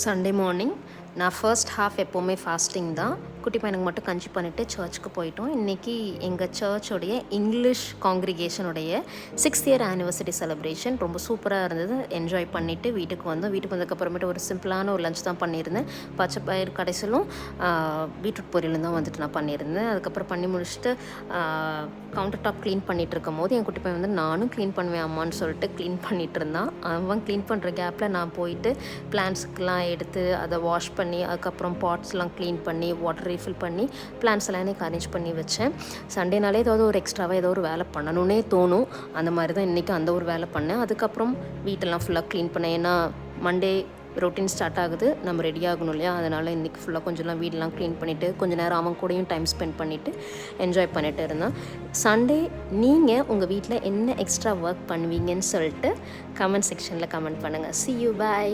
Sunday morning நான் first half எப்போவுமே fasting தான். குட்டி பையனுக்கு மட்டும் கஞ்சி பண்ணிவிட்டு சர்ச்சுக்கு போயிட்டோம். இன்றைக்கி எங்கள் சர்ச்சோடைய இங்கிலீஷ் காங்கிரிகேஷனுடைய 6th இயர் ஆனிவர்சரி செலிப்ரேஷன் ரொம்ப சூப்பராக இருந்தது. என்ஜாய் பண்ணிவிட்டு வீட்டுக்கு வந்தோம். வீட்டுக்கு வந்ததுக்கப்புறமேட்டு ஒரு சிம்பிளான ஒரு லஞ்ச் தான் பண்ணியிருந்தேன். பச்சை பயிர் கடைசிலும் பீட்ரூட் பொரியலும் தான் வந்துட்டு நான் பண்ணியிருந்தேன். அதுக்கப்புறம் பண்ணி முடிச்சுட்டு கவுண்டர் டாப் க்ளீன் பண்ணிகிட்டு இருக்கும் போது என் குட்டி பையன் வந்து நானும் க்ளீன் பண்ணுவேன் அம்மான்னு சொல்லிட்டு க்ளீன் பண்ணிகிட்டு இருந்தான். அவன் க்ளீன் பண்ணுற கேப்பில் நான் போயிட்டு பிளான்ட்ஸ்க்கெலாம் எடுத்து அதை வாஷ் பண்ணி அதுக்கப்புறம் பாட்ஸ்லாம் க்ளீன் பண்ணி வாட்டர் ரீஃபில் பண்ணி பிளான்ட்ஸ் எல்லாம் எனக்கு அரேஞ்ச் பண்ணி வச்சேன். சண்டேனாலே ஏதாவது ஒரு எக்ஸ்ட்ராவாக ஏதோ ஒரு வேலை பண்ணணுன்னே தோணும். அந்த மாதிரி தான் இன்றைக்கி அந்த ஒரு வேலை பண்ணேன். அதுக்கப்புறம் வீட்டெல்லாம் ஃபுல்லாக க்ளீன் பண்ணேன். ஏன்னா மண்டே ரொட்டீன் ஸ்டார்ட் ஆகுது, நம்ம ரெடி ஆகணும் இல்லையா? அதனால் இன்றைக்கி ஃபுல்லாக கொஞ்சம்லாம் வீடெலாம் க்ளீன் பண்ணிவிட்டு கொஞ்சம் நேரம் அவன் கூடயும் டைம் ஸ்பெண்ட் பண்ணிவிட்டு என்ஜாய் பண்ணிகிட்டு இருந்தேன். சண்டே நீங்கள் உங்கள் வீட்டில் என்ன எக்ஸ்ட்ரா ஒர்க் பண்ணுவீங்கன்னு சொல்லிட்டு கமெண்ட் செக்ஷனில் கமெண்ட் பண்ணுங்கள். See you, bye.